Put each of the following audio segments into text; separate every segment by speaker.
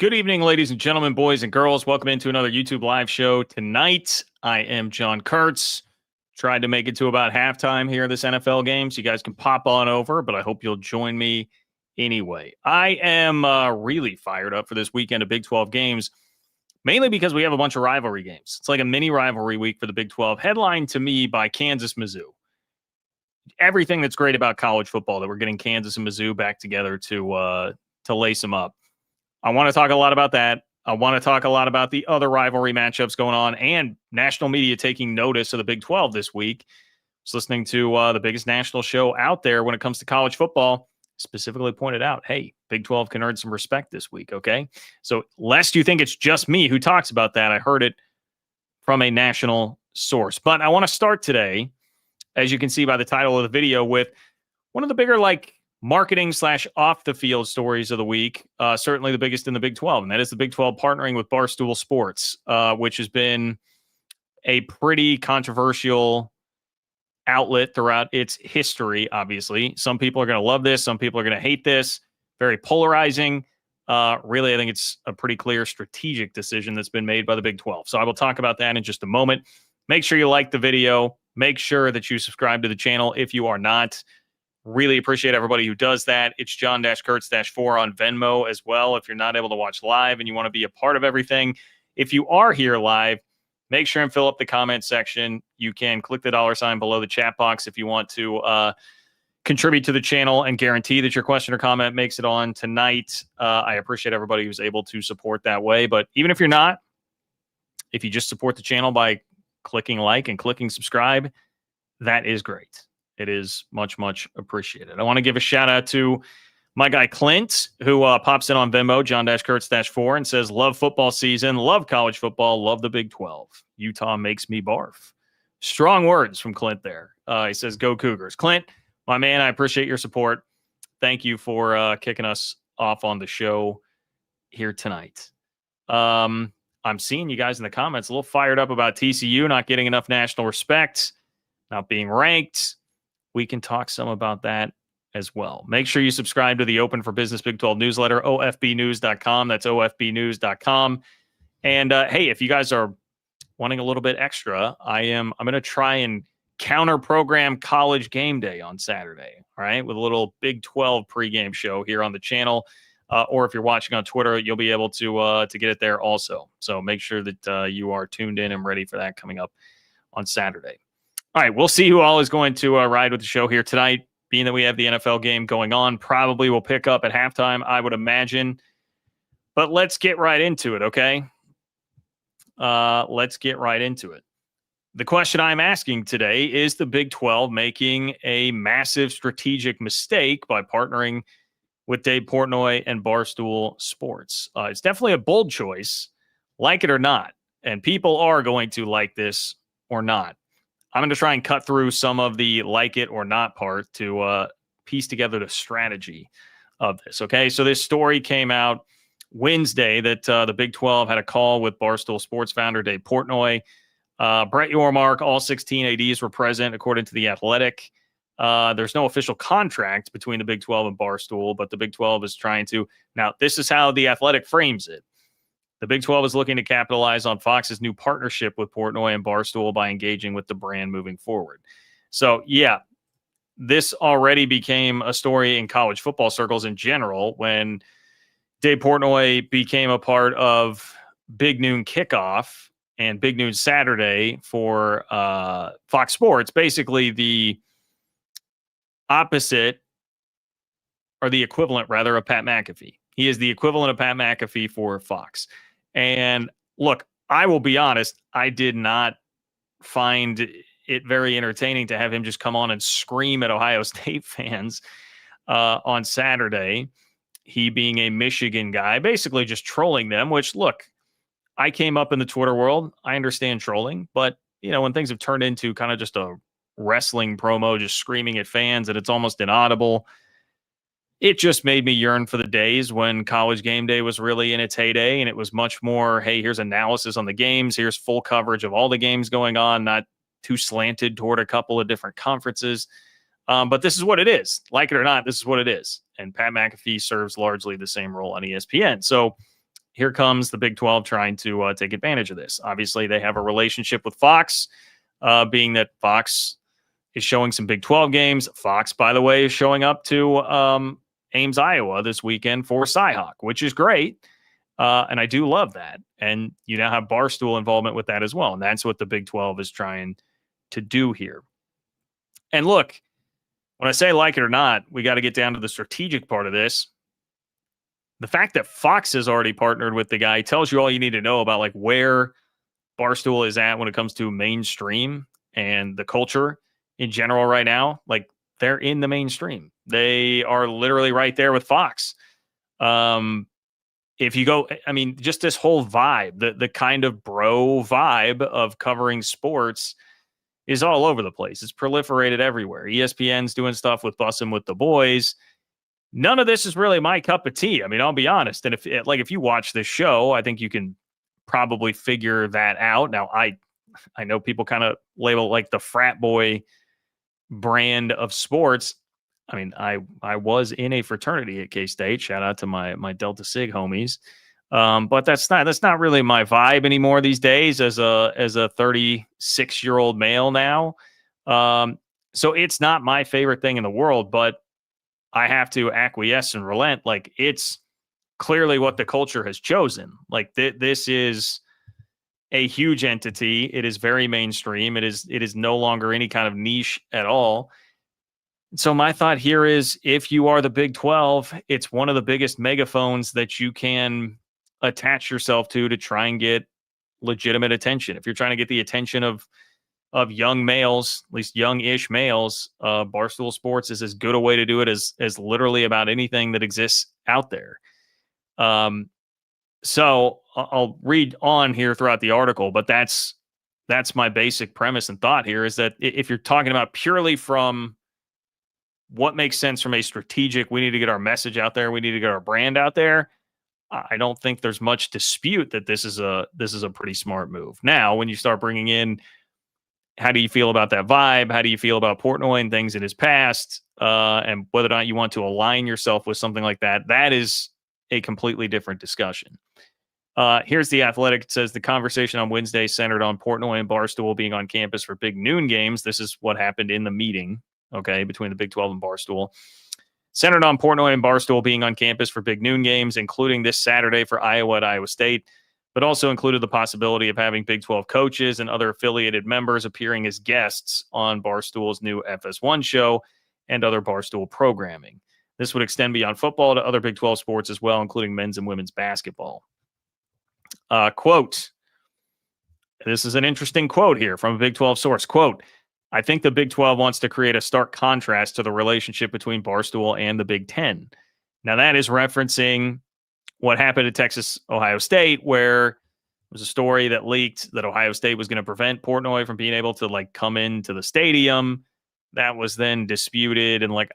Speaker 1: Good evening, ladies and gentlemen, boys and girls. Welcome into another YouTube live show tonight. I am John Kurtz. Tried to make it to about halftime here in this NFL game, so you guys can pop on over, but I hope you'll join me anyway. I am really fired up for this weekend of Big 12 games, mainly because we have a bunch of rivalry games. It's like a mini rivalry week for the Big 12, headlined to me by Kansas, Mizzou. Everything that's great about college football, that we're getting Kansas and Mizzou back together to lace them up. I want to talk a lot about that. I want to talk a lot about the other rivalry matchups going on and national media taking notice of the Big 12 this week. I was listening to the biggest national show out there when it comes to college football, specifically pointed out, hey, Big 12 can earn some respect this week, okay? So lest you think it's just me who talks about that, I heard it from a national source. But I want to start today, as you can see by the title of the video, with one of the bigger, marketing / off the field stories of the week, certainly the biggest in the Big 12. And that is the Big 12 partnering with Barstool Sports, which has been a pretty controversial outlet throughout its history. Obviously, some people are going to love this. Some people are going to hate this. Very polarizing. Really, I think it's a pretty clear strategic decision that's been made by the Big 12. So I will talk about that in just a moment. Make sure you like the video. Make sure that you subscribe to the channel if you are not. Really appreciate everybody who does that. It's John-Kurtz-4 on Venmo as well. If you're not able to watch live and you want to be a part of everything, if you are here live, make sure and fill up the comment section. You can click the $sign below the chat box if you want to contribute to the channel and guarantee that your question or comment makes it on tonight. I appreciate everybody who's able to support that way. But even if you're not, if you just support the channel by clicking like and clicking subscribe, that is great. It is much, much appreciated. I want to give a shout out to my guy Clint, who pops in on Venmo, John-Kurtz-4, and says, love football season, love college football, love the Big 12. Utah makes me barf. Strong words from Clint there. He says, go Cougars. Clint, my man, I appreciate your support. Thank you for kicking us off on the show here tonight. I'm seeing you guys in the comments a little fired up about TCU not getting enough national respect, not being ranked. We can talk some about that as well. Make sure you subscribe to the Open for Business Big 12 newsletter, ofbnews.com. That's ofbnews.com. And hey, if you guys are wanting a little bit extra, I'm going to try and counter program College Game Day on Saturday, all right, with a little Big 12 pregame show here on the channel. Or if you're watching on Twitter, you'll be able to get it there also. So make sure that you are tuned in and ready for that coming up on Saturday. All right, we'll see who all is going to ride with the show here tonight. Being that we have the NFL game going on, probably will pick up at halftime, I would imagine. But let's get right into it, okay? Let's get right into it. The question I'm asking today is the Big 12 making a massive strategic mistake by partnering with Dave Portnoy and Barstool Sports? It's definitely a bold choice, like it or not. And people are going to like this or not. I'm going to try and cut through some of the like it or not part to piece together the strategy of this. Okay, so this story came out Wednesday that the Big 12 had a call with Barstool Sports founder Dave Portnoy. Brett Yormark, all 16 ADs were present, according to The Athletic. There's no official contract between the Big 12 and Barstool, but the Big 12 is trying to. Now, this is how The Athletic frames it. The Big 12 is looking to capitalize on Fox's new partnership with Portnoy and Barstool by engaging with the brand moving forward. So, yeah, this already became a story in college football circles in general when Dave Portnoy became a part of Big Noon Kickoff and Big Noon Saturday for Fox Sports, basically the opposite or the equivalent, rather, of Pat McAfee. He is the equivalent of Pat McAfee for Fox. And look, I will be honest, I did not find it very entertaining to have him just come on and scream at Ohio State fans on Saturday. He being a Michigan guy, basically just trolling them, which, look, I came up in the Twitter world. I understand trolling, but, you know, when things have turned into kind of just a wrestling promo, just screaming at fans and it's almost inaudible, it just made me yearn for the days when College Game Day was really in its heyday, and it was much more, hey, here's analysis on the games, here's full coverage of all the games going on, not too slanted toward a couple of different conferences. But this is what it is. Like it or not, this is what it is. And Pat McAfee serves largely the same role on ESPN. So here comes the Big 12 trying to take advantage of this. Obviously, they have a relationship with Fox, being that Fox is showing some Big 12 games. Fox, by the way, is showing up to Ames, Iowa this weekend for Cyhawk, which is great. And I do love that. And you now have Barstool involvement with that as well. And that's what the Big 12 is trying to do here. And look, when I say like it or not, we got to get down to the strategic part of this. The fact that Fox has already partnered with the guy tells you all you need to know about like where Barstool is at when it comes to mainstream and the culture in general right now. Like they're in the mainstream. They are literally right there with Fox. If you go, I mean, just this whole vibe, the kind of bro vibe of covering sports is all over the place. It's proliferated everywhere. ESPN's doing stuff with Bussin' with the Boys. None of this is really my cup of tea. I mean, I'll be honest. And if you watch this show, I think you can probably figure that out. Now, I know people kind of label like the frat boy brand of sports. I mean, I was in a fraternity at K-State. Shout out to my Delta Sig homies. But that's not really my vibe anymore these days as a 36-year-old male now. So it's not my favorite thing in the world, but I have to acquiesce and relent. Like it's clearly what the culture has chosen. Like this is a huge entity. It is very mainstream. It is no longer any kind of niche at all. So my thought here is if you are the Big 12, it's one of the biggest megaphones that you can attach yourself to try and get legitimate attention. If you're trying to get the attention of young males, at least young-ish males, Barstool Sports is as good a way to do it as literally about anything that exists out there. So I'll read on here throughout the article, but that's my basic premise and thought here is that if you're talking about purely from what makes sense from a strategic, we need to get our message out there, we need to get our brand out there, I don't think there's much dispute that this is a pretty smart move. Now, when you start bringing in, how do you feel about that vibe? How do you feel about Portnoy and things in his past? And whether or not you want to align yourself with something like that, that is a completely different discussion. Here's The Athletic. It says the conversation on Wednesday centered on Portnoy and Barstool being on campus for big noon games. This is what happened in the meeting, okay, between the Big 12 and Barstool. Centered on Portnoy and Barstool being on campus for big noon games, including this Saturday for Iowa at Iowa State, but also included the possibility of having Big 12 coaches and other affiliated members appearing as guests on Barstool's new FS1 show and other Barstool programming. This would extend beyond football to other Big 12 sports as well, including men's and women's basketball. Quote, this is an interesting quote here from a Big 12 source. Quote, I think the Big 12 wants to create a stark contrast to the relationship between Barstool and the Big 10. Now, that is referencing what happened at Texas, Ohio State, where there was a story that leaked that Ohio State was going to prevent Portnoy from being able to like come into the stadium. That was then disputed. And like,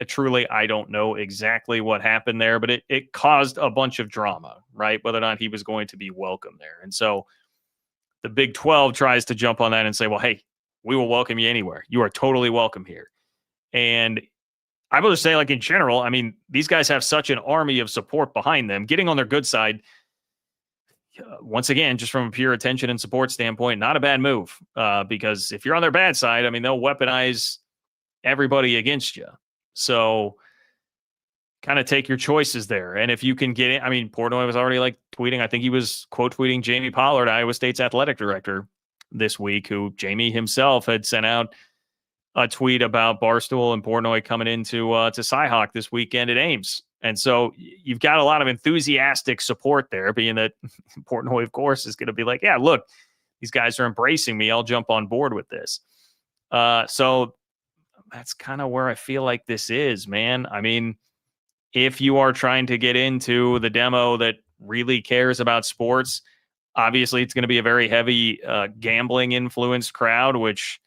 Speaker 1: truly, I don't know exactly what happened there, but it caused a bunch of drama, right? Whether or not he was going to be welcome there. And so the Big 12 tries to jump on that and say, well, hey, we will welcome you anywhere. You are totally welcome here. And I will just say, like in general, I mean, these guys have such an army of support behind them. Getting on their good side, once again, just from a pure attention and support standpoint, not a bad move. Because if you're on their bad side, I mean, they'll weaponize everybody against you. So kind of take your choices there. And if you can get in, I mean, Portnoy was already like tweeting, I think he was quote tweeting Jamie Pollard, Iowa State's athletic director this week, who Jamie himself had sent out a tweet about Barstool and Portnoy coming into to Cyhawk this weekend at Ames. And so you've got a lot of enthusiastic support there, being that Portnoy, of course, is going to be like, yeah, look, these guys are embracing me. I'll jump on board with this. So that's kind of where I feel like this is, man. I mean, if you are trying to get into the demo that really cares about sports, obviously it's going to be a very heavy gambling influenced crowd, which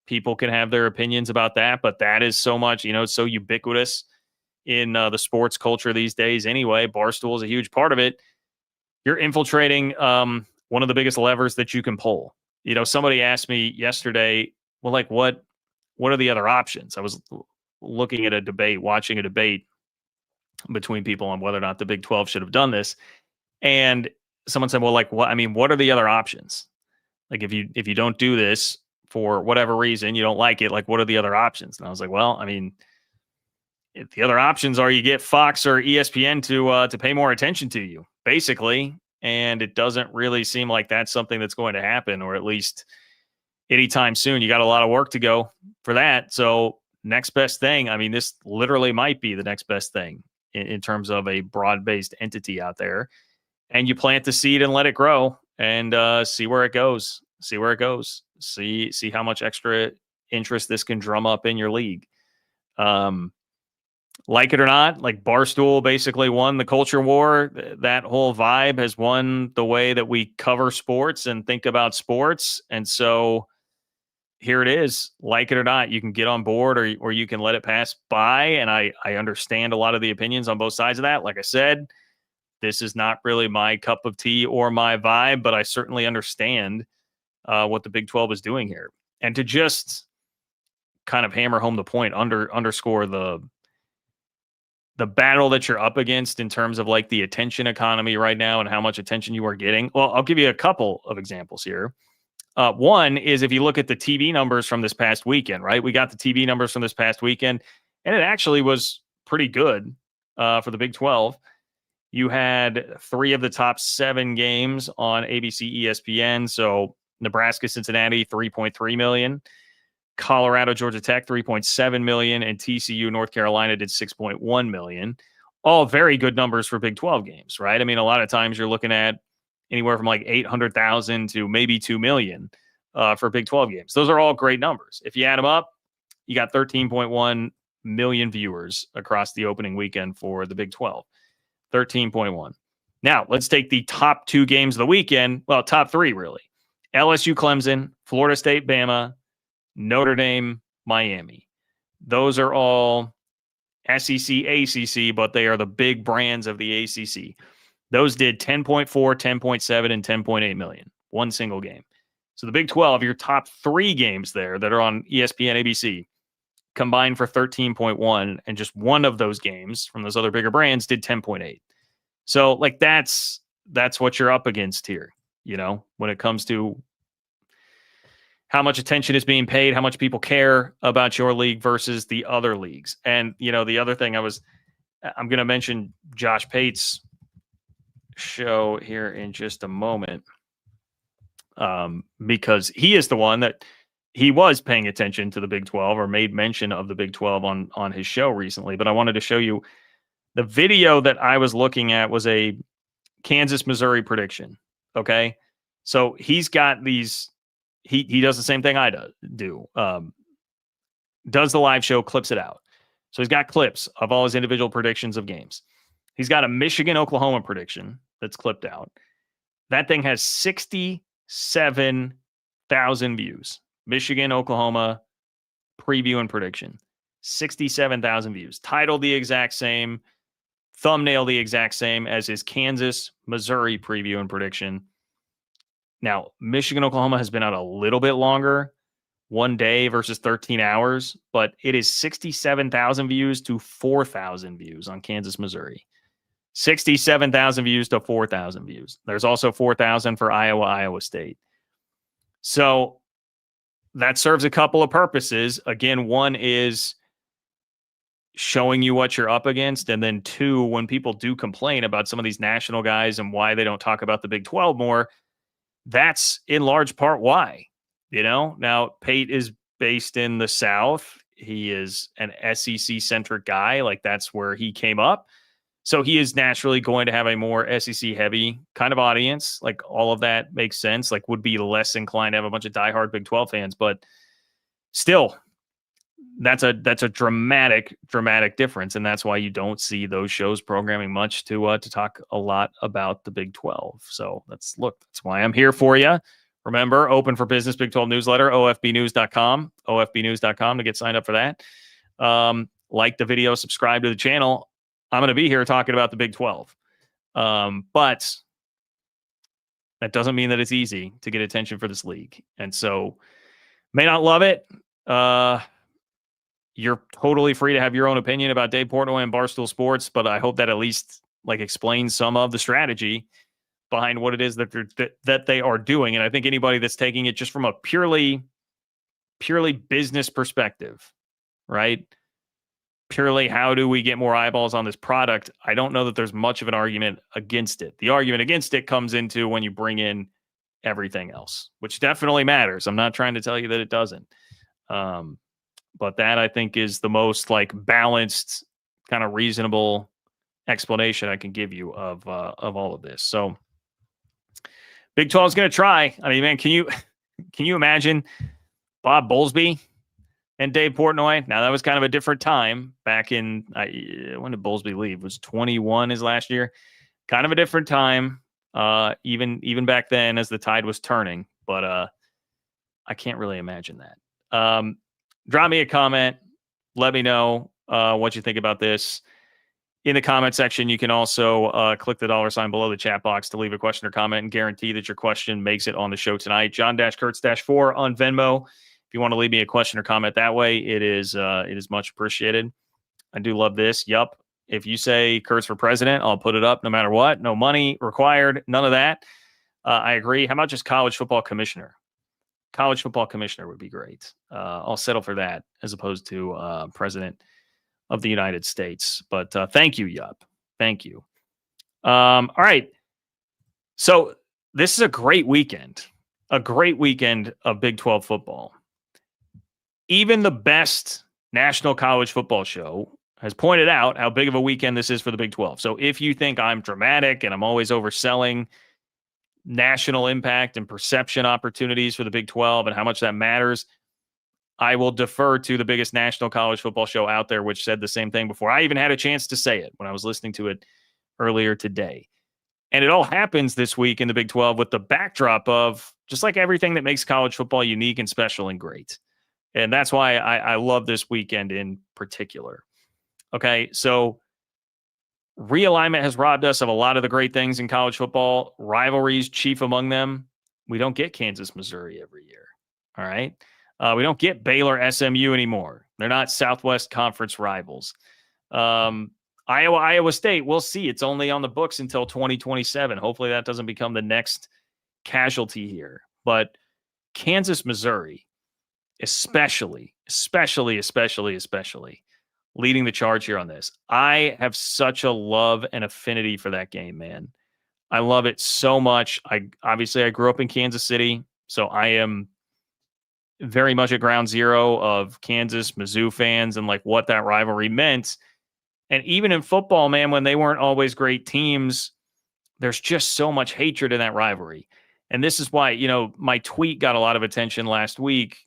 Speaker 1: people can have their opinions about that, but that is so much, it's so ubiquitous in the sports culture these days anyway. Barstool is a huge part of it. You're infiltrating one of the biggest levers that you can pull. Somebody asked me yesterday, well, like what are the other options? I was watching a debate between people on whether or not the Big 12 should have done this. And someone said, well, like, what? I mean, what are the other options? Like, if you don't do this for whatever reason, you don't like it, like, what are the other options? And I was like, well, I mean, the other options are you get Fox or ESPN to pay more attention to you, basically. And it doesn't really seem like that's something that's going to happen, or at least anytime soon. You got a lot of work to go for that. So next best thing. I mean, this literally might be the next best thing in terms of a broad-based entity out there. And you plant the seed and let it grow and see where it goes. See where it goes. See how much extra interest this can drum up in your league. Like it or not, like Barstool basically won the culture war. That whole vibe has won the way that we cover sports and think about sports. And so here it is. Like it or not, you can get on board or you can let it pass by. And I understand a lot of the opinions on both sides of that. Like I said, this is not really my cup of tea or my vibe, but I certainly understand what the Big 12 is doing here. And to just kind of hammer home the point, underscore the battle that you're up against in terms of like the attention economy right now and how much attention you are getting. Well, I'll give you a couple of examples here. One is if you look at the TV numbers from this past weekend, right? We got the TV numbers from this past weekend, and it actually was pretty good for the Big 12. You had 3 of the top 7 games on ABC, ESPN. So Nebraska, Cincinnati, 3.3 million. Colorado, Georgia Tech, 3.7 million, and TCU, North Carolina did 6.1 million. All very good numbers for Big 12 games, right? I mean, a lot of times you're looking at anywhere from like 800,000 to maybe 2 million for Big 12 games. Those are all great numbers. If you add them up, you got 13.1 million viewers across the opening weekend for the Big 12. 13.1. Now, let's take the top 2 games of the weekend. Well, top 3, really. LSU, Clemson, Florida State, Bama, Notre Dame, Miami. Those are all SEC, ACC, but they are the big brands of the ACC. Those did 10.4, 10.7, and 10.8 million. One single game. So the Big 12, your top 3 games there that are on ESPN, ABC, combined for 13.1, and just one of those games from those other bigger brands did 10.8. So like that's what you're up against here, you know, when it comes to how much attention is being paid, how much people care about your league versus the other leagues. And, you know, the other thing I'm going to mention Josh Pate's show here in just a moment, because he is the one that he was paying attention to the Big 12 or made mention of the Big 12 on his show recently. But I wanted to show you the video that I was looking at was a Kansas, Missouri prediction. Okay. So he's got these, he does the same thing I do. Does the live show, clips it out. So he's got clips of all his individual predictions of games. He's got a Michigan, Oklahoma prediction that's clipped out. That thing has 67,000 views. Michigan, Oklahoma preview and prediction. 67,000 views. Title the exact same. Thumbnail the exact same as his Kansas, Missouri preview and prediction. Now, Michigan, Oklahoma has been out a little bit longer, 1 day versus 13 hours, but it is 67,000 views to 4,000 views on Kansas, Missouri. 67,000 views to 4,000 views. There's also 4,000 for Iowa, Iowa State. So that serves a couple of purposes. Again, one is showing you what you're up against. And then 2, when people do complain about some of these national guys and why they don't talk about the Big 12 more, that's in large part why, you know. Now, Pate is based in the South. He is an SEC centric guy. Like that's where he came up. So he is naturally going to have a more SEC heavy kind of audience. Like all of that makes sense. Like would be less inclined to have a bunch of diehard Big 12 fans, but still, that's a dramatic difference, and that's why you don't see those shows programming much to talk a lot about the Big 12. So that's why I'm here for you. Remember, open for business Big 12 newsletter, ofbnews.com, ofbnews.com to get signed up for that. Like the video, subscribe to the channel. I'm going to be here talking about the Big 12. But that doesn't mean that it's easy to get attention for this league. And so may not love it. You're totally free to have your own opinion about Dave Portnoy and Barstool Sports, but I hope that at least like explains some of the strategy behind what it is that they are doing. And I think anybody that's taking it just from a purely business perspective, right? Purely how do we get more eyeballs on this product? I don't know that there's much of an argument against it. The argument against it comes into when you bring in everything else, which definitely matters. I'm not trying to tell you that it doesn't. But that I think is the most like balanced, kind of reasonable explanation I can give you of all of this. So Big 12 is going to try. I mean, man, can you imagine Bob Bowlesby and Dave Portnoy? Now that was kind of a different time back in when did Bowlesby leave? It was 21 his last year. Kind of a different time, even back then as the tide was turning. But I can't really imagine that. Drop me a comment. Let me know what you think about this. In the comment section, you can also click the $ below the chat box to leave a question or comment and guarantee that your question makes it on the show tonight. John-Kurtz-4 on Venmo. If you want to leave me a question or comment that way, it is much appreciated. I do love this. Yup. If you say Kurtz for president, I'll put it up no matter what. No money required. None of that. I agree. How about just college football commissioner? College football commissioner would be great. I'll settle for that as opposed to president of the United States. But thank you, Yup. Thank you. All right. So this is a great weekend of Big 12 football. Even the best national college football show has pointed out how big of a weekend this is for the Big 12. So if you think I'm dramatic and I'm always overselling national impact and perception opportunities for the Big 12 and how much that matters, I will defer to the biggest national college football show out there, which said the same thing before I even had a chance to say it when I was listening to it earlier today. And it all happens this week in the Big 12 with the backdrop of just like everything that makes college football unique and special and great. And that's why I love this weekend in particular. Okay, so realignment has robbed us of a lot of the great things in college football. Rivalries, chief among them. We don't get Kansas, Missouri every year. All right. We don't get Baylor, SMU anymore. They're not Southwest Conference rivals. Iowa State, we'll see. It's only on the books until 2027. Hopefully that doesn't become the next casualty here. But Kansas, Missouri, especially leading the charge here on this. I have such a love and affinity for that game, man. I love it so much. I grew up in Kansas City, so I am very much at ground zero of Kansas, Mizzou fans and like what that rivalry meant. And even in football, man, when they weren't always great teams, there's just so much hatred in that rivalry. And this is why, my tweet got a lot of attention last week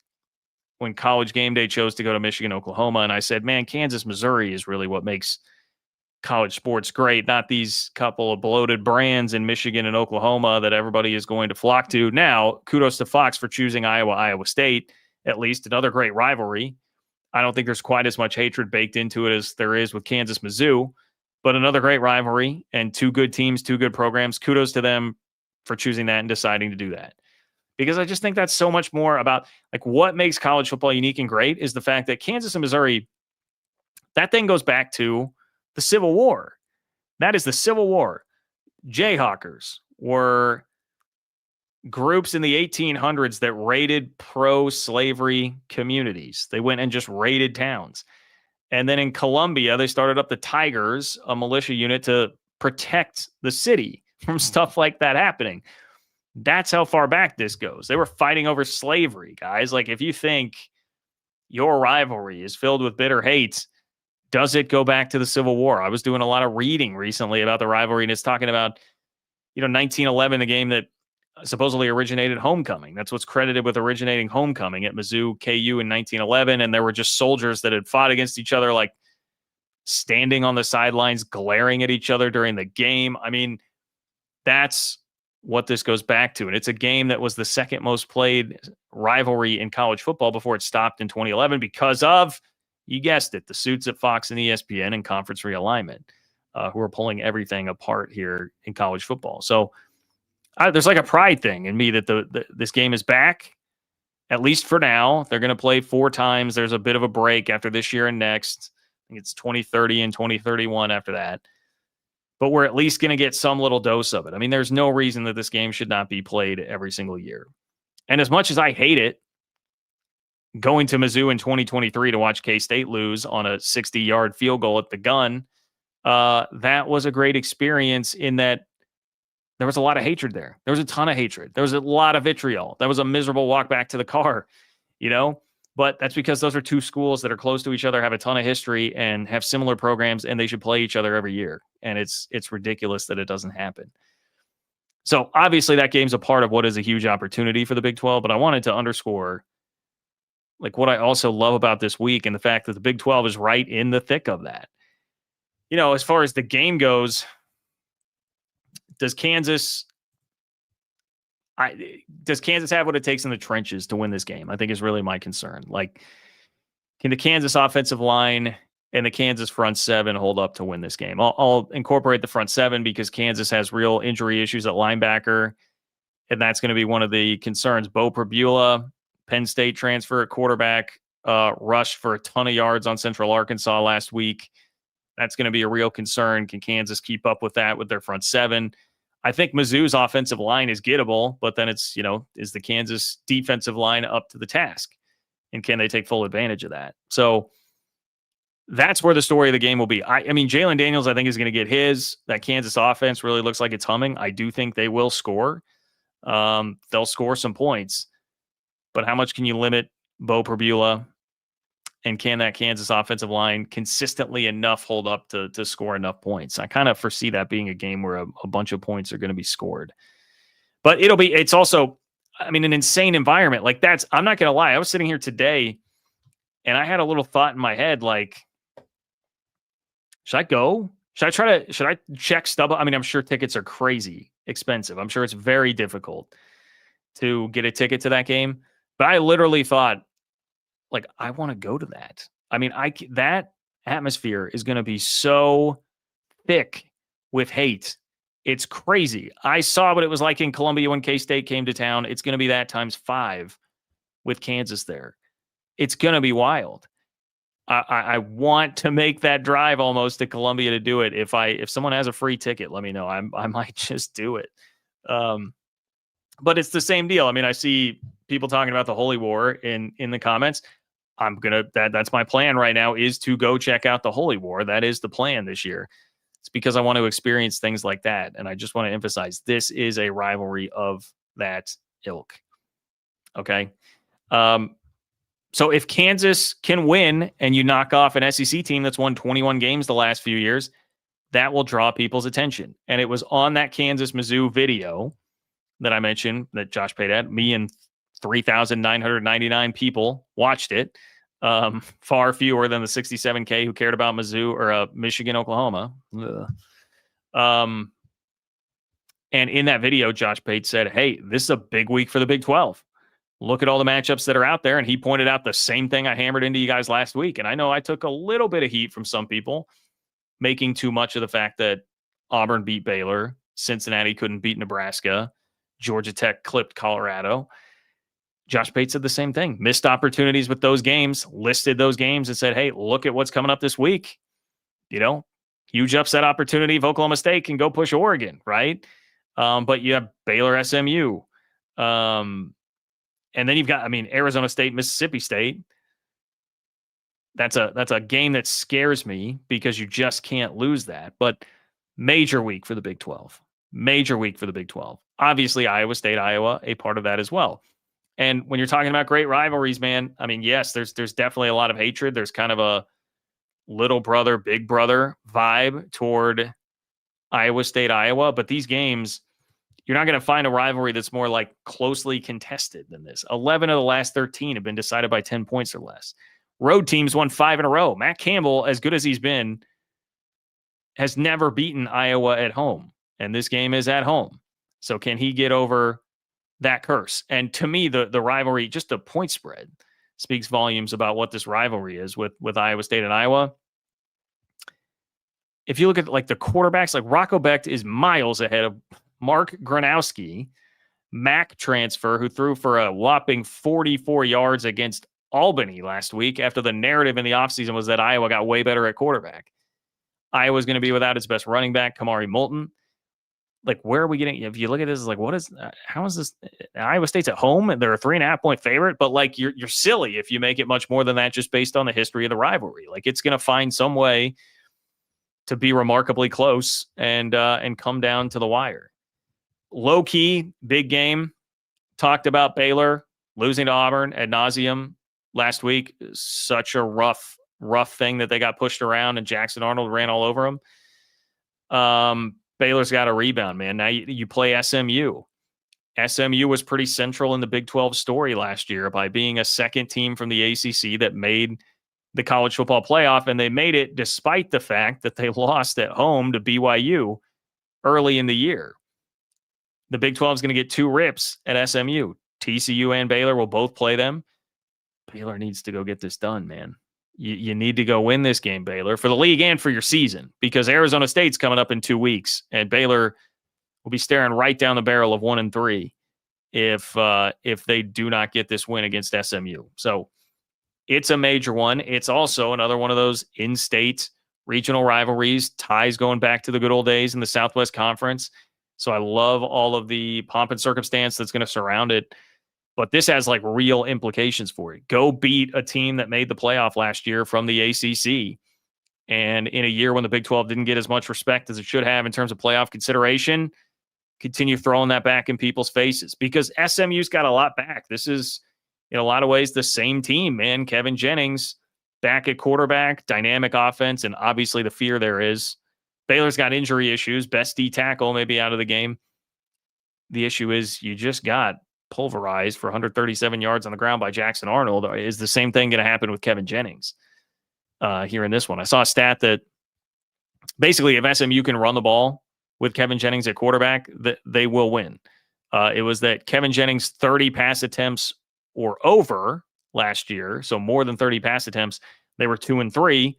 Speaker 1: when College Game Day chose to go to Michigan, Oklahoma. And I said, man, Kansas, Missouri is really what makes college sports great, not these couple of bloated brands in Michigan and Oklahoma that everybody is going to flock to. Now, kudos to Fox for choosing Iowa State, at least another great rivalry. I don't think there's quite as much hatred baked into it as there is with Kansas, Mizzou, but another great rivalry and two good teams, two good programs. Kudos to them for choosing that and deciding to do that. Because I just think that's so much more about like what makes college football unique and great is the fact that Kansas and Missouri, that thing goes back to the Civil War. That is the Civil War. Jayhawkers were groups in the 1800s that raided pro-slavery communities. They went and just raided towns. And then in Columbia, they started up the Tigers, a militia unit to protect the city from stuff like that happening. That's how far back this goes. They were fighting over slavery, guys. Like, if you think your rivalry is filled with bitter hate, does it go back to the Civil War? I was doing a lot of reading recently about the rivalry, and it's talking about, 1911, the game that supposedly originated homecoming. That's what's credited with originating homecoming at Mizzou KU in 1911. And there were just soldiers that had fought against each other, like standing on the sidelines, glaring at each other during the game. I mean, that's what this goes back to. And it's a game that was the second most played rivalry in college football before it stopped in 2011 because of, you guessed it, the suits at Fox and ESPN and conference realignment, who are pulling everything apart here in college football. So there's like a pride thing in me that this game is back, at least for now. They're going to play 4 times. There's a bit of a break after this year and next. I think it's 2030 and 2031 after that. but we're at least going to get some little dose of it. I mean, there's no reason that this game should not be played every single year. And as much as I hate it, going to Mizzou in 2023 to watch K-State lose on a 60-yard field goal at the gun, that was a great experience in that there was a lot of hatred there. There was a ton of hatred. There was a lot of vitriol. That was a miserable walk back to the car, But that's because those are two schools that are close to each other, have a ton of history, and have similar programs, and they should play each other every year. And it's ridiculous that it doesn't happen. So obviously that game's a part of what is a huge opportunity for the Big 12, but I wanted to underscore what I also love about this week and the fact that the Big 12 is right in the thick of that. As far as the game goes, does Kansas have what it takes in the trenches to win this game? I think is really my concern. Can the Kansas offensive line and the Kansas front seven hold up to win this game? I'll incorporate the front seven because Kansas has real injury issues at linebacker, and that's going to be one of the concerns. Bo Pribula, Penn State transfer at quarterback, rushed for a ton of yards on Central Arkansas last week. That's going to be a real concern. Can Kansas keep up with that with their front seven? I think Mizzou's offensive line is gettable, but then it's, is the Kansas defensive line up to the task? And can they take full advantage of that? So that's where the story of the game will be. I mean, Jalen Daniels, I think, is going to get his. That Kansas offense really looks like it's humming. I do think they will score. They'll score some points. But how much can you limit Bo Pribula? And can that Kansas offensive line consistently enough hold up to score enough points? I kind of foresee that being a game where a bunch of points are going to be scored. But it's also, an insane environment. I'm not going to lie. I was sitting here today and I had a little thought in my head, should I go? Should I check StubHub? I'm sure tickets are crazy expensive. I'm sure it's very difficult to get a ticket to that game. But I literally thought, I want to go to that. That atmosphere is going to be so thick with hate. It's crazy. I saw what it was like in Columbia when K-State came to town. It's going to be that times 5 with Kansas there. It's going to be wild. I want to make that drive almost to Columbia to do it. If someone has a free ticket, let me know. I might just do it. But it's the same deal. I see people talking about the Holy War in the comments. That's my plan right now, is to go check out the Holy War. That is the plan this year. It's because I want to experience things like that. And I just want to emphasize this is a rivalry of that ilk. Okay. So if Kansas can win and you knock off an SEC team that's won 21 games the last few years, that will draw people's attention. And it was on that Kansas-Mizzou video that I mentioned that Josh paid at. Me and 3,999 people watched it. Far fewer than the 67K who cared about Mizzou or Michigan, Oklahoma. And in that video, Josh Pate said, hey, this is a big week for the Big 12. Look at all the matchups that are out there. And he pointed out the same thing I hammered into you guys last week. And I know I took a little bit of heat from some people, making too much of the fact that Auburn beat Baylor, Cincinnati couldn't beat Nebraska, Georgia Tech clipped Colorado. Josh Pate said the same thing. Missed opportunities with those games, listed those games and said, hey, look at what's coming up this week. Huge upset opportunity if Oklahoma State can go push Oregon, right? But you have Baylor, SMU. And then you've got, Arizona State, Mississippi State. That's a game that scares me because you just can't lose that. But major week for the Big 12. Major week for the Big 12. Obviously, Iowa State, Iowa, a part of that as well. And when you're talking about great rivalries, man, yes, there's definitely a lot of hatred. There's kind of a little brother, big brother vibe toward Iowa State, Iowa. But these games, you're not going to find a rivalry that's more closely contested than this. 11 of the last 13 have been decided by 10 points or less. Road teams won 5 in a row. Matt Campbell, as good as he's been, has never beaten Iowa at home. And this game is at home. So can he get over that curse? And to me, the rivalry, just the point spread, speaks volumes about what this rivalry is with Iowa State and Iowa. If you look at the quarterbacks, Rocco Becht is miles ahead of Mark Gronowski, MAC transfer, who threw for a whopping 44 yards against Albany last week after the narrative in the offseason was that Iowa got way better at quarterback. Iowa's going to be without its best running back, Kamari Moulton. Like, where are we getting? If you look at this, like, how is this? Iowa State's at home and they're a 3.5-point favorite, but like, you're silly if you make it much more than that just based on the history of the rivalry. Like, it's going to find some way to be remarkably close and come down to the wire. Low key, big game. Talked about Baylor losing to Auburn ad nauseum last week. Such a rough thing that they got pushed around and Jackson Arnold ran all over them. Baylor's got a rebound, man. Now you play SMU. SMU was pretty central in the Big 12 story last year by being a second team from the ACC that made the college football playoff, and they made it despite the fact that they lost at home to BYU early in the year. The Big 12 is going to get 2 rips at SMU. TCU and Baylor will both play them. Baylor needs to go get this done, man. You need to go win this game, Baylor, for the league and for your season, because Arizona State's coming up in 2 weeks, and Baylor will be staring right down the barrel of 1-3 if they do not get this win against SMU. So it's a major one. It's also another one of those in-state regional rivalries, ties going back to the good old days in the Southwest Conference. So I love all of the pomp and circumstance that's going to surround it. But this has like real implications for it. Go beat a team that made the playoff last year from the ACC. And in a year when the Big 12 didn't get as much respect as it should have in terms of playoff consideration, continue throwing that back in people's faces, because SMU's got a lot back. This is, in a lot of ways, the same team, man. Kevin Jennings back at quarterback, dynamic offense, and obviously the fear there is. Baylor's got injury issues. Best D tackle may be out of the game. The issue is you just got pulverized for 137 yards on the ground by Jackson Arnold. Is the same thing going to happen with Kevin Jennings here in this one? I saw a stat that basically if SMU can run the ball with Kevin Jennings at quarterback, they will win. It was that Kevin Jennings 30 pass attempts or over last year, so more than 30 pass attempts, they were 2-3.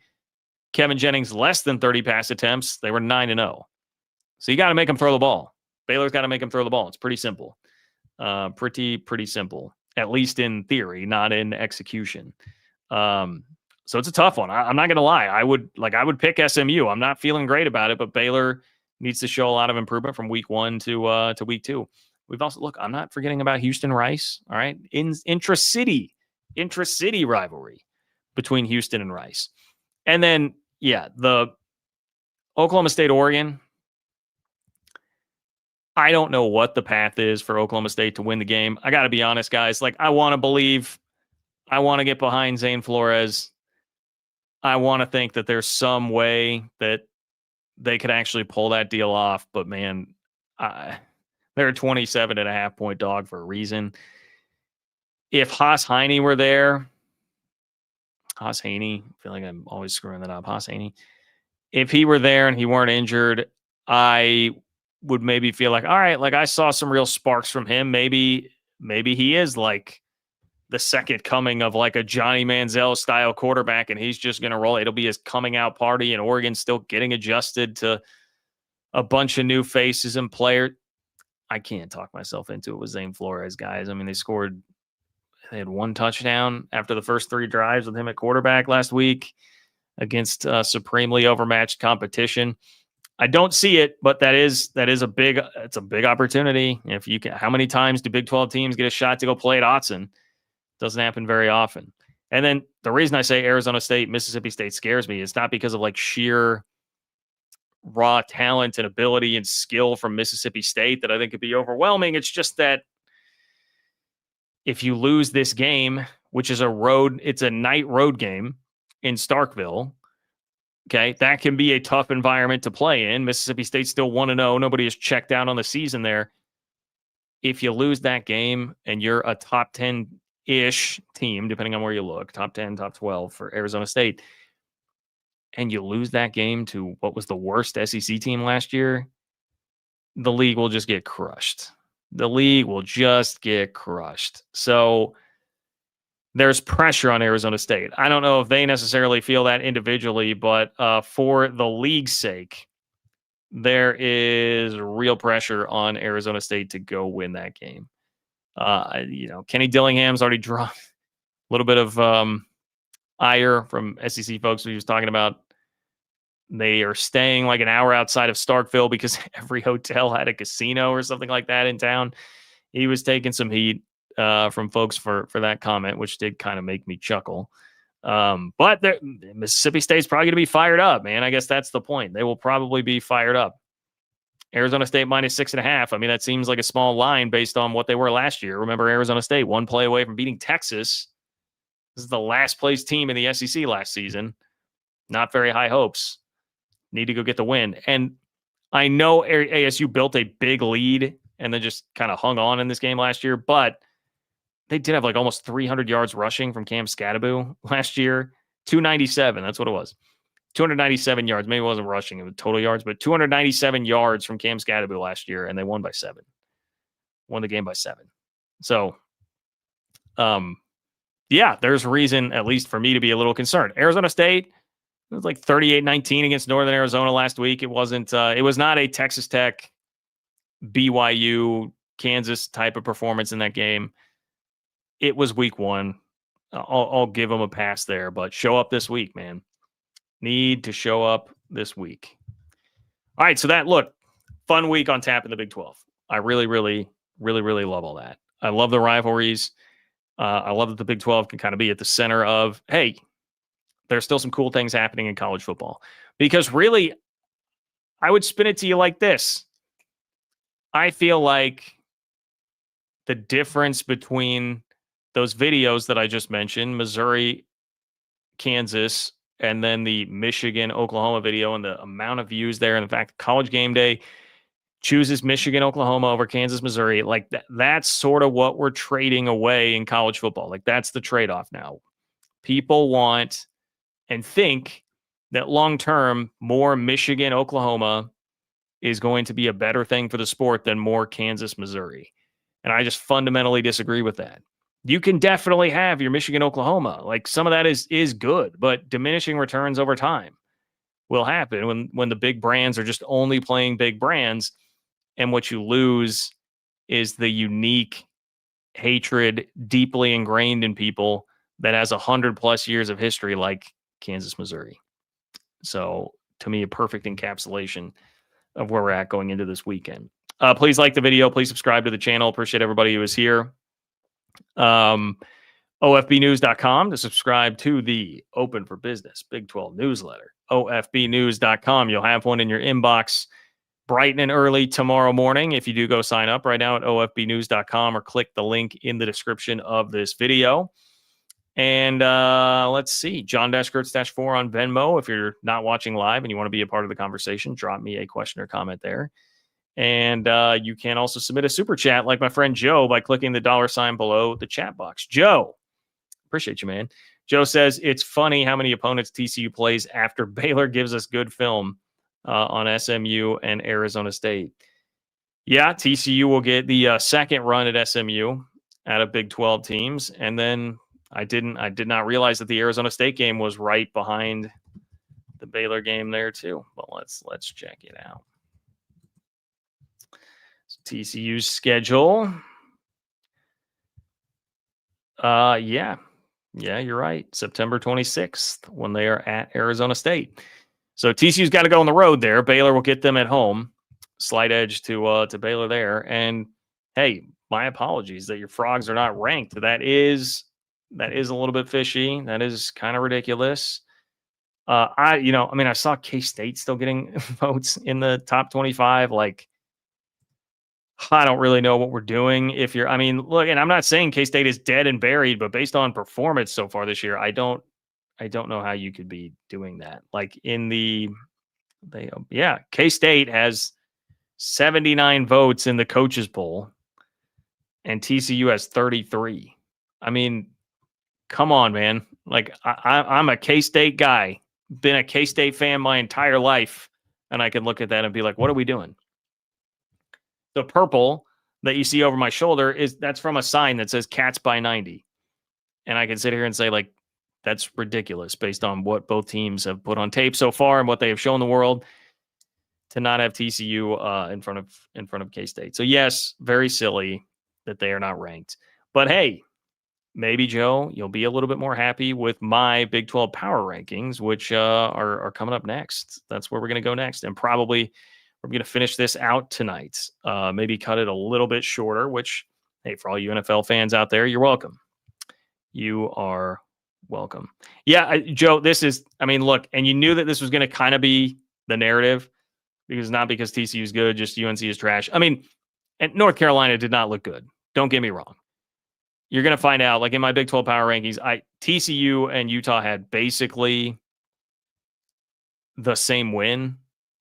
Speaker 1: Kevin Jennings less than 30 pass attempts, they were 9-0. So you got to make them throw the ball. Baylor's got to make them throw the ball. It's pretty simple. Pretty simple, at least in theory, not in execution. So it's a tough one. I'm not going to lie. I would pick SMU. I'm not feeling great about it, but Baylor needs to show a lot of improvement from week 1 to week 2. We've also, look, I'm not forgetting about Houston Rice. All right. Intra-city rivalry between Houston and Rice. And then, yeah, the Oklahoma State, Oregon. I don't know what the path is for Oklahoma State to win the game. I got to be honest, guys. Like, I want to believe, I want to get behind Zane Flores. I want to think that there's some way that they could actually pull that deal off. But, man, they're a 27.5-point dog for a reason. If Haas Heine were there, Haas Haney, I feel like I'm always screwing that up. Haas Haney. If he were there and he weren't injured, I would maybe feel like, all right, like I saw some real sparks from him. Maybe he is like the second coming of like a Johnny Manziel style quarterback, and he's just going to roll. It'll be his coming out party, and Oregon's still getting adjusted to a bunch of new faces and players. I can't talk myself into it with Zane Flores, guys. I mean, they had 1 touchdown after the first 3 drives with him at quarterback last week against supremely overmatched competition. I don't see it, but it's a big opportunity. If you can, how many times do Big 12 teams get a shot to go play at Autzen? Doesn't happen very often. And then the reason I say Arizona State, Mississippi State scares me is not because of like sheer raw talent and ability and skill from Mississippi State that I think could be overwhelming. It's just that if you lose this game, which is it's a night road game in Starkville, okay, that can be a tough environment to play in. Mississippi State's still 1-0. Nobody has checked out on the season there. If you lose that game and you're a top 10-ish team, depending on where you look, top 10, top 12 for Arizona State, and you lose that game to what was the worst SEC team last year, the league will just get crushed. So there's pressure on Arizona State. I don't know if they necessarily feel that individually, but for the league's sake, there is real pressure on Arizona State to go win that game. Kenny Dillingham's already dropped a little bit of ire from SEC folks who he was talking about They are staying like an hour outside of Starkville because every hotel had a casino or something like that in town. He was taking some heat from folks for that comment, which did kind of make me chuckle. But Mississippi State's probably going to be fired up, man. I guess that's the point. They will probably be fired up. Arizona State minus 6.5. I mean, that seems like a small line based on what they were last year. Remember, Arizona State one play away from beating Texas. This is the last place team in the SEC last season. Not very high hopes. Need to go get the win. And I know ASU built a big lead and then just kind of hung on in this game last year, but they did have like almost 300 yards rushing from Cam Scadaboo last year. 297. That's what it was. 297 yards. Maybe it wasn't rushing, it was total yards, but 297 yards from Cam Scadaboo last year, and they won by 7. Won the game by 7. So, yeah, there's reason, at least for me, to be a little concerned. Arizona State, it was like 38-19 against Northern Arizona last week. It wasn't, it was not a Texas Tech, BYU, Kansas type of performance in that game. It was week 1. I'll give them a pass there, but show up this week, man. Need to show up this week. All right, so fun week on tap in the Big 12. I really, really, really, really love all that. I love the rivalries. I love that the Big 12 can kind of be at the center of, hey, there's still some cool things happening in college football. Because really, I would spin it to you like this. I feel like the difference between those videos that I just mentioned, Missouri, Kansas, and then the Michigan, Oklahoma video and the amount of views there, and the fact that College Game Day chooses Michigan, Oklahoma over Kansas, Missouri, like that's sort of what we're trading away in college football. Like that's the trade-off now. People want and think that long-term, more Michigan, Oklahoma is going to be a better thing for the sport than more Kansas, Missouri. And I just fundamentally disagree with that. You can definitely have your Michigan, Oklahoma. Like some of that is good, but diminishing returns over time will happen when the big brands are just only playing big brands. And what you lose is the unique hatred deeply ingrained in people that has 100+ years of history, like Kansas, Missouri. So to me, a perfect encapsulation of where we're at going into this weekend. Please like the video. Please subscribe to the channel. Appreciate everybody who is here. OFBnews.com to subscribe to the Open for Business Big 12 newsletter. OFBnews.com. You'll have one in your inbox bright and early tomorrow morning if you do go sign up right now at OFBnews.com or click the link in the description of this video. And let's see, John-Kurtz-4 on Venmo. If you're not watching live and you want to be a part of the conversation, drop me a question or comment there. And you can also submit a super chat like my friend Joe by clicking the $ below the chat box. Joe, appreciate you, man. Joe says, it's funny how many opponents TCU plays after Baylor gives us good film on SMU and Arizona State. Yeah, TCU will get the second run at SMU out of Big 12 teams. And then I did not realize that the Arizona State game was right behind the Baylor game there too. But let's check it out. TCU's schedule. Yeah, you're right. September 26th when they are at Arizona State. So TCU's got to go on the road there. Baylor will get them at home. Slight edge to Baylor there. And hey, my apologies that your Frogs are not ranked. That is a little bit fishy. That is kind of ridiculous. I saw K-State still getting votes in the top 25. Like, I don't really know what we're doing. Look, and I'm not saying K-State is dead and buried, but based on performance so far this year, I don't know how you could be doing that. Like K-State has 79 votes in the coaches poll and TCU has 33. I mean, come on, man. Like I'm a K-State guy, been a K-State fan my entire life. And I can look at that and be like, what are we doing? The purple that you see over my shoulder that's from a sign that says Cats by 90. And I can sit here and say, like, that's ridiculous based on what both teams have put on tape so far and what they have shown the world to not have TCU in front of K-State. So yes, very silly that they are not ranked. But hey, maybe, Joe, you'll be a little bit more happy with my Big 12 power rankings, which are coming up next. That's where we're going to go next. And probably we're going to finish this out tonight. Maybe cut it a little bit shorter, which, hey, for all you NFL fans out there, you're welcome. You are welcome. Yeah, Joe, look, and you knew that this was going to kind of be the narrative because not because TCU is good, just UNC is trash. I mean, and North Carolina did not look good. Don't get me wrong. You're going to find out, like in my Big 12 power rankings, TCU and Utah had basically the same win.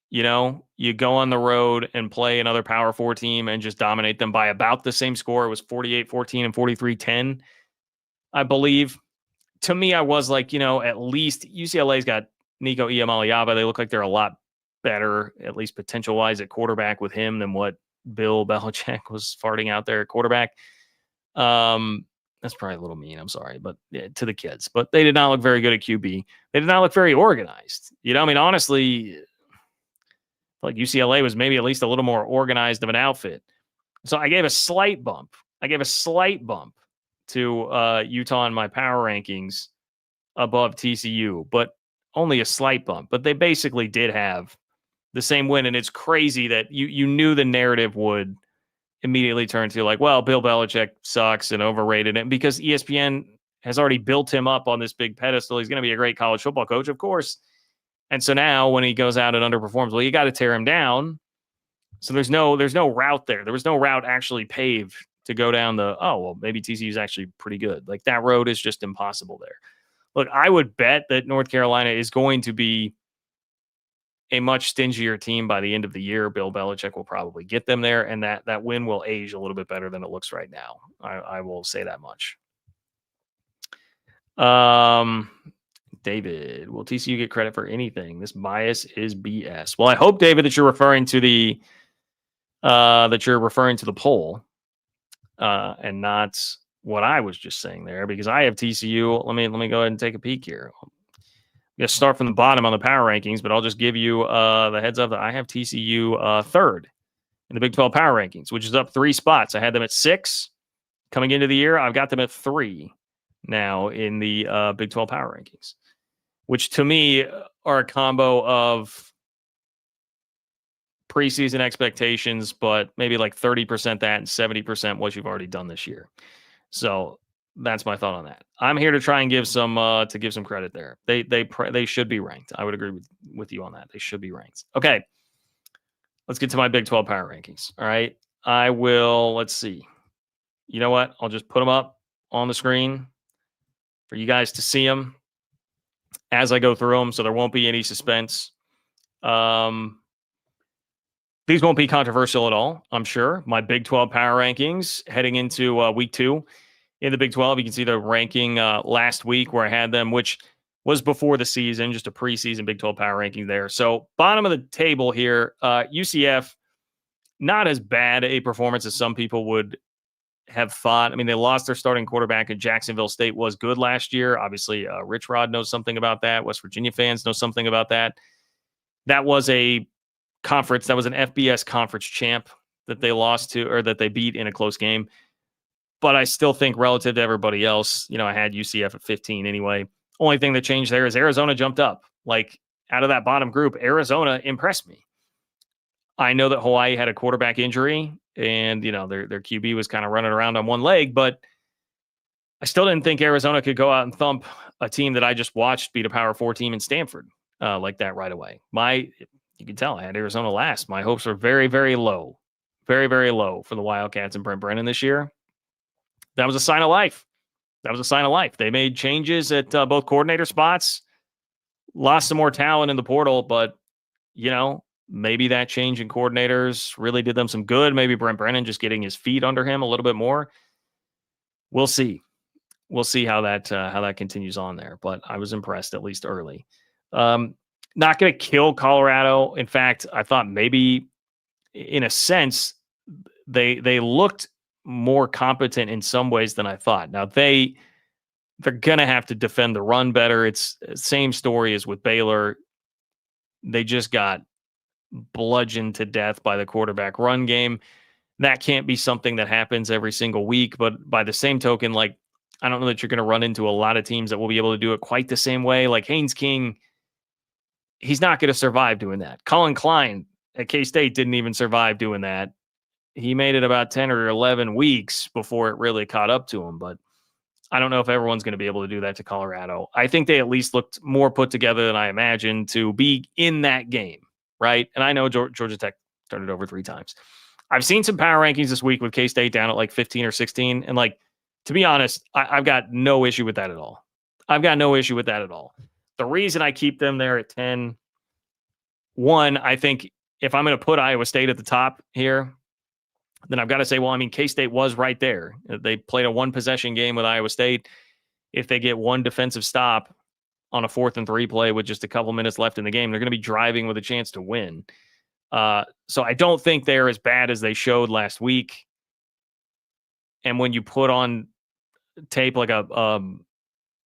Speaker 1: You know, you go on the road and play another Power 4 team and just dominate them by about the same score. It was 48-14 and 43-10, I believe. To me, I was like, at least UCLA's got Nico Iamaleava. They look like they're a lot better, at least potential-wise, at quarterback with him than what Bill Belichick was farting out there at quarterback. That's probably a little mean. I'm sorry, but to the kids, but they did not look very good at QB. They did not look very organized. Honestly, like UCLA was maybe at least a little more organized of an outfit. So I gave a slight bump. To Utah in my power rankings above TCU, but only a slight bump. But they basically did have the same win, and it's crazy that you knew the narrative would immediately turn to like, well, Bill Belichick sucks and overrated it because ESPN has already built him up on this big pedestal. He's going to be a great college football coach, of course. And so now when he goes out and underperforms, well, you got to tear him down. So there's no route there. There was no route actually paved to go down maybe TCU is actually pretty good. Like that road is just impossible there. Look, I would bet that North Carolina is going to be a much stingier team by the end of the year. Bill Belichick will probably get them there, and that win will age a little bit better than it looks right now. I will say that much. David, will TCU get credit for anything? This bias is BS. Well, I hope, David, that you're referring to the poll, and not what I was just saying there, because I have TCU. Let me go ahead and take a peek here. I'm going to start from the bottom on the power rankings, but I'll just give you the heads up that I have TCU third in the Big 12 power rankings, which is up 3 spots. I had them at 6 coming into the year. I've got them at 3 now in the Big 12 power rankings, which to me are a combo of preseason expectations, but maybe like 30% that and 70% what you've already done this year. So that's my thought on that. I'm here to try and give some credit there. They should be ranked. I would agree with you on that. They should be ranked. Okay. Let's get to my Big 12 power rankings. All right. Let's see. You know what? I'll just put them up on the screen for you guys to see them as I go through them, so there won't be any suspense. These won't be controversial at all, I'm sure. My Big 12 power rankings heading into week 2 in the Big 12. You can see the ranking last week where I had them, which was before the season, just a preseason Big 12 power ranking there. So bottom of the table here, UCF, not as bad a performance as some people would have thought. I mean, they lost their starting quarterback at Jacksonville State, was good last year. Obviously, Rich Rod knows something about that. West Virginia fans know something about that. That was a conference. That was an FBS conference champ that they lost to, or that they beat in a close game. But I still think relative to everybody else, I had UCF at 15 anyway. Only thing that changed there is Arizona jumped up. Like out of that bottom group, Arizona impressed me. I know that Hawaii had a quarterback injury and, their QB was kind of running around on one leg, but I still didn't think Arizona could go out and thump a team that I just watched beat a Power 4 team in Stanford like that right away. You can tell I had Arizona last. My hopes are very, very low. Very, very low for the Wildcats and Brent Brennan this year. That was a sign of life. They made changes at both coordinator spots, lost some more talent in the portal, but, maybe that change in coordinators really did them some good. Maybe Brent Brennan just getting his feet under him a little bit more. We'll see. We'll see how that continues on there. But I was impressed, at least early. Not going to kill Colorado. In fact, I thought maybe, in a sense, they looked more competent in some ways than I thought. Now they're going to have to defend the run better. It's the same story as with Baylor. They just got bludgeoned to death by the quarterback run game. That can't be something that happens every single week. But by the same token, like I don't know that you're going to run into a lot of teams that will be able to do it quite the same way. Like Haynes King, he's not going to survive doing that. Colin Klein at K-State didn't even survive doing that. He made it about 10 or 11 weeks before it really caught up to him. But I don't know if everyone's going to be able to do that to Colorado. I think they at least looked more put together than I imagined to be in that game, right? And I know Georgia Tech turned it over 3 times. I've seen some power rankings this week with K-State down at like 15 or 16. And like, to be honest, I've got no issue with that at all. The reason I keep them there at 10, one, I think if I'm going to put Iowa State at the top here, then I've got to say, well, I mean, K-State was right there. They played a 1-possession game with Iowa State. If they get one defensive stop on a 4th and 3 play with just a couple minutes left in the game, they're going to be driving with a chance to win. So I don't think they're as bad as they showed last week. And when you put on tape like a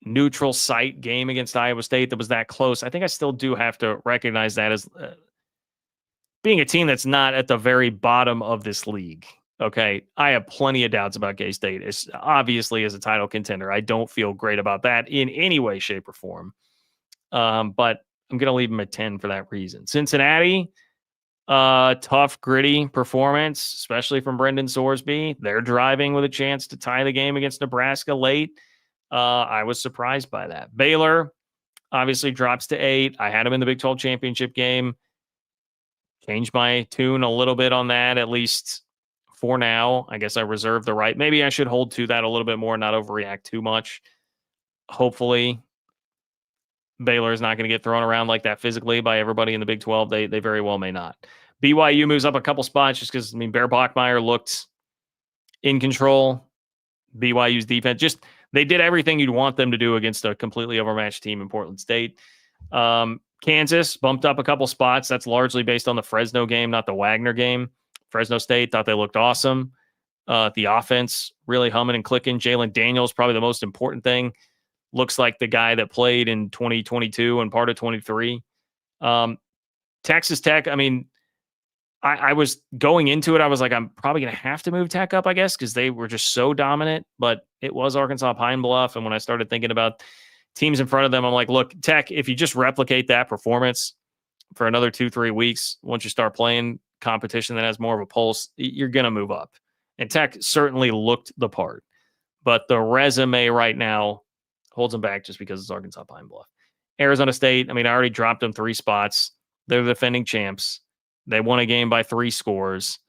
Speaker 1: neutral site game against Iowa State that was that close, I think I still do have to recognize that as being a team that's not at the very bottom of this league. Okay. I have plenty of doubts about K-State. It's obviously as a title contender. I don't feel great about that in any way, shape, or form. But I'm going to leave them at 10 for that reason. Cincinnati, tough, gritty performance, especially from Brendan Sorsby. They're driving with a chance to tie the game against Nebraska late. I was surprised by that. Baylor obviously drops to 8. I had them in the Big 12 championship game. Changed my tune a little bit on that, at least for now. I guess I reserve the right. Maybe I should hold to that a little bit more, not overreact too much. Hopefully, Baylor is not going to get thrown around like that physically by everybody in the Big 12. They very well may not. BYU moves up a couple spots just because, I mean, Bear Bachmeier looked in control. BYU's defense, they did everything you'd want them to do against a completely overmatched team in Portland State. Kansas bumped up a couple spots. That's largely based on the Fresno game, not the Wagner game. Fresno State thought they looked awesome. The offense really humming and clicking. Jalen Daniels, probably the most important thing. Looks like the guy that played in 2022 and part of 23. Texas Tech, I mean, I was going into it. I was like, I'm probably going to have to move Tech up, I guess, because they were just so dominant. But it was Arkansas Pine Bluff. And when I started thinking about teams in front of them, I'm like, look, Tech, if you just replicate that performance for another 2-3 weeks, once you start playing competition that has more of a pulse, you're going to move up. And Tech certainly looked the part. But the resume right now holds them back just because it's Arkansas Pine Bluff. Arizona State, I mean, I already dropped them 3 spots. They're the defending champs. They won a game by 3 scores.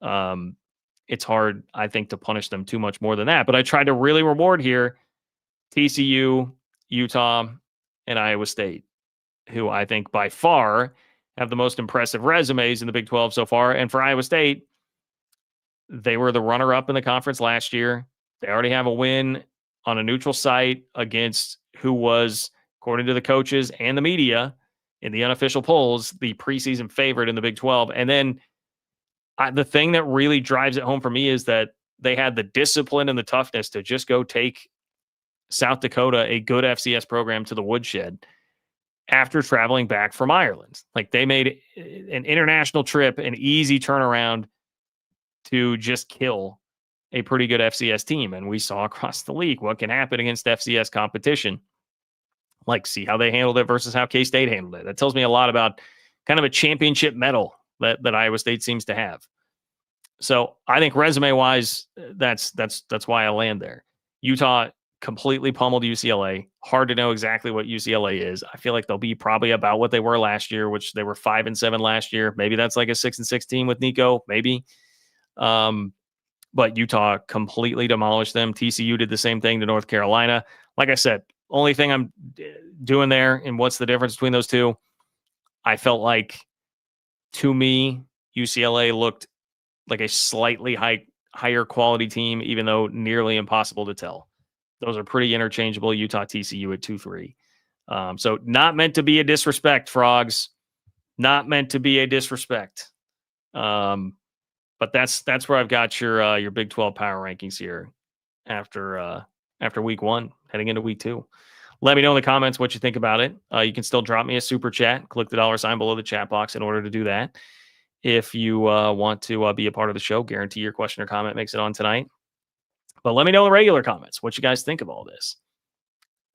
Speaker 1: It's hard, I think, to punish them too much more than that. But I tried to really reward here TCU, Utah, and Iowa State, who I think by far have the most impressive resumes in the Big 12 so far. And for Iowa State, they were the runner-up in the conference last year. They already have a win on a neutral site against who was, according to the coaches and the media, in the unofficial polls, the preseason favorite in the Big 12. And then the thing that really drives it home for me is that they had the discipline and the toughness to just go take South Dakota, a good FCS program, to the woodshed after traveling back from Ireland. Like, they made an international trip, an easy turnaround to just kill a pretty good FCS team. And we saw across the league what can happen against FCS competition. Like, see how they handled it versus how K-State handled it. That tells me a lot about kind of a championship medal that Iowa State seems to have. So I think resume-wise, that's why I land there. Utah completely pummeled UCLA. Hard to know exactly what UCLA is. I feel like they'll be probably about what they were last year, which they were 5-7 last year. Maybe that's like a 6-6 team with Nico, maybe. But Utah completely demolished them. TCU did the same thing to North Carolina. Like I said, only thing I'm doing there, and what's the difference between those two? I felt like, to me, UCLA looked like a slightly higher quality team, even though nearly impossible to tell. Those are pretty interchangeable. Utah, TCU at 2-3. So not meant to be a disrespect, Frogs. Not meant to be a disrespect. But that's where I've got your Big 12 power rankings here after week 1, heading into week 2. Let me know in the comments what you think about it. You can still drop me a super chat. Click the $ below the chat box in order to do that. If you want to be a part of the show, guarantee your question or comment makes it on tonight. But let me know in the regular comments what you guys think of all this.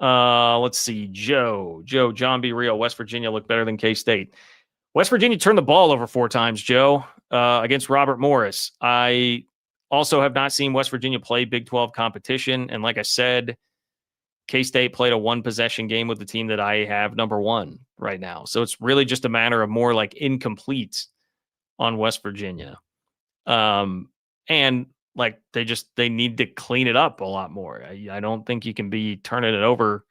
Speaker 1: Let's see. John B. Real. West Virginia looked better than K-State. West Virginia turned the ball over 4 times, Joe, against Robert Morris. I also have not seen West Virginia play Big 12 competition. And like I said, K-State played a 1-possession game with the team that I have number 1 right now. So it's really just a matter of more like incomplete on West Virginia. And like they need to clean it up a lot more. I don't think you can be turning it over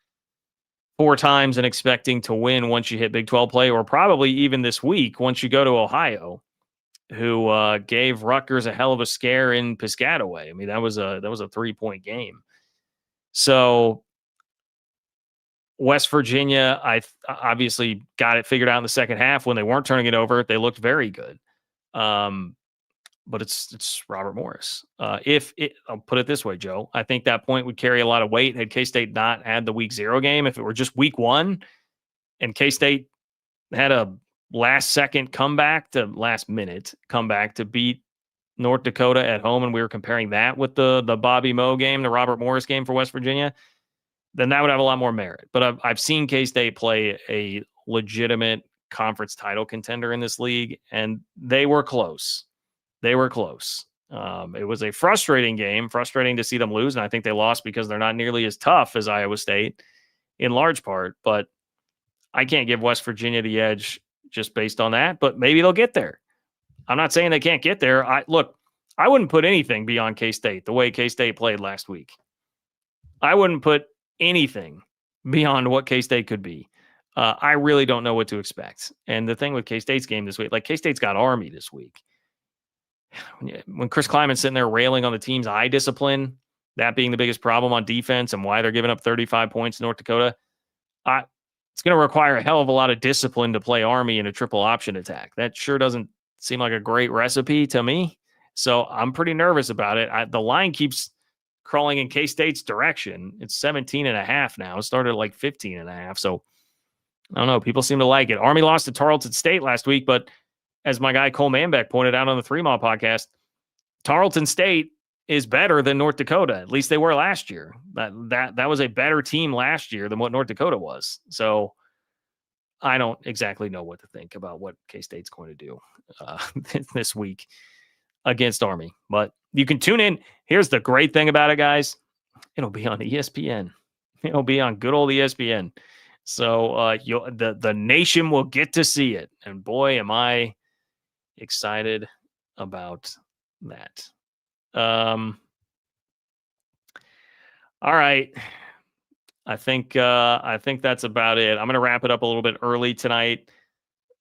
Speaker 1: 4 times and expecting to win once you hit Big 12 play, or probably even this week once you go to Ohio, who gave Rutgers a hell of a scare in Piscataway. I mean, that was a 3-point game. So West Virginia, I obviously got it figured out in the second half when they weren't turning it over. They looked very good. But it's Robert Morris. I'll put it this way, Joe, I think that point would carry a lot of weight had K-State not had the week 0 game. If it were just week 1 and K-State had a last minute comeback to beat North Dakota at home, and we were comparing that with the Bobby Moe game, the Robert Morris game for West Virginia, then that would have a lot more merit. But I've seen K-State play a legitimate conference title contender in this league, and they were close. It was a frustrating game, frustrating to see them lose. And I think they lost because they're not nearly as tough as Iowa State in large part, but I can't give West Virginia the edge just based on that, but maybe they'll get there. I'm not saying they can't get there. I wouldn't put anything beyond K-State the way K-State played last week. I wouldn't put anything beyond what K-State could be. I really don't know what to expect. And the thing with K-State's game this week, like K-State's got Army this week. When Chris Kleiman's sitting there railing on the team's eye discipline, that being the biggest problem on defense and why they're giving up 35 points in North Dakota, it's going to require a hell of a lot of discipline to play Army in a triple option attack. That sure doesn't seem like a great recipe to me. So I'm pretty nervous about it. The line keeps crawling in K-State's direction. It's 17.5 now. It started at like 15.5. So I don't know. People seem to like it. Army lost to Tarleton State last week, but as my guy Cole Manbeck pointed out on the 3 Mile podcast, Tarleton State is better than North Dakota. At least they were last year. That was a better team last year than what North Dakota was. So I don't exactly know what to think about what K-State's going to do this week against Army. But you can tune in. Here's the great thing about it, guys. It'll be on ESPN. It'll be on good old ESPN. So the nation will get to see it. And boy, am I excited about that. All right. I think that's about it. I'm going to wrap it up a little bit early tonight.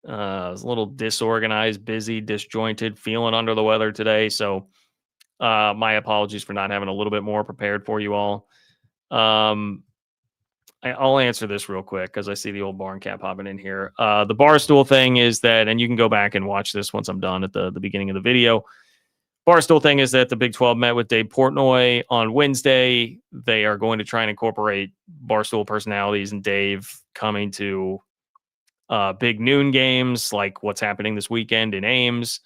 Speaker 1: I was a little disorganized, busy, disjointed, feeling under the weather today. So my apologies for not having a little bit more prepared for you all. I'll answer this real quick because I see the old barn cap hopping in here. The Barstool thing is that, and you can go back and watch this once I'm done at the beginning of the video. Barstool thing is that the Big 12 met with Dave Portnoy on Wednesday. They are going to try and incorporate Barstool personalities and Dave coming to big noon games like what's happening this weekend in Ames.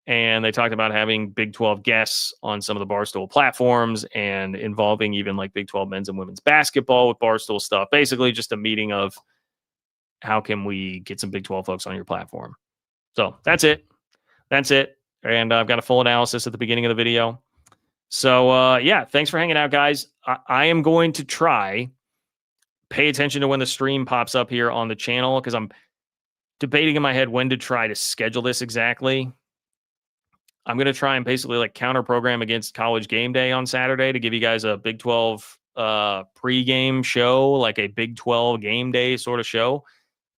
Speaker 1: And they talked about having Big 12 guests on some of the Barstool platforms and involving even like Big 12 men's and women's basketball with Barstool stuff. Basically just a meeting of how can we get some Big 12 folks on your platform. So that's it. And I've got a full analysis at the beginning of the video. So yeah, thanks for hanging out, guys. I am going to try pay attention to when the stream pops up here on the channel because I'm debating in my head when to try to schedule this exactly. I'm going to try and basically like counter program against College Game Day on Saturday to give you guys a Big 12 pre-game show, like a Big 12 game day sort of show.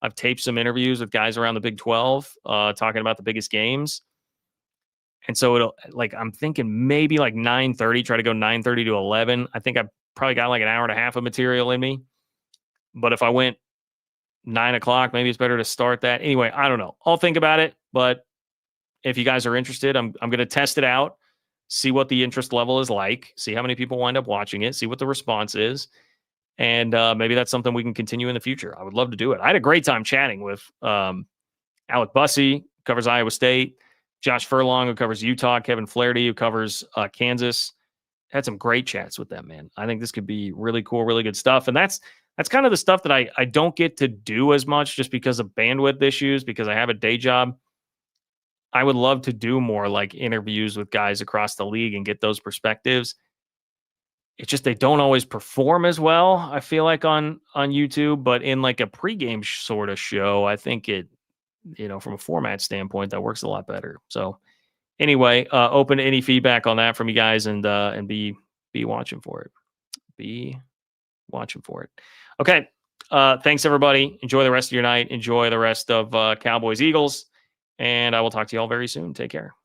Speaker 1: I've taped some interviews with guys around the Big 12 talking about the biggest games. And so it'll like, I'm thinking maybe like 9:30, try to go 9:30 to 11. I think I've probably got like an hour and a half of material in me. But if I went 9 o'clock, maybe it's better to start that. Anyway, I don't know. I'll think about it, but if you guys are interested, I'm going to test it out, see what the interest level is like, see how many people wind up watching it, see what the response is. And maybe that's something we can continue in the future. I would love to do it. I had a great time chatting with Alec Bussey, who covers Iowa State, Josh Furlong, who covers Utah, Kevin Flaherty, who covers Kansas. had some great chats with them, man. I think this could be really cool, really good stuff. And that's kind of the stuff that I don't get to do as much just because of bandwidth issues, because I have a day job. I would love to do more like interviews with guys across the league and get those perspectives. It's just they don't always perform as well, I feel like, on YouTube, but in like a pregame sort of show, I think it, from a format standpoint, that works a lot better. So anyway, open to any feedback on that from you guys, and be watching for it. Be watching for it. Okay. Thanks everybody. Enjoy the rest of your night. Enjoy the rest of Cowboys Eagles, and I will talk to you all very soon. Take care.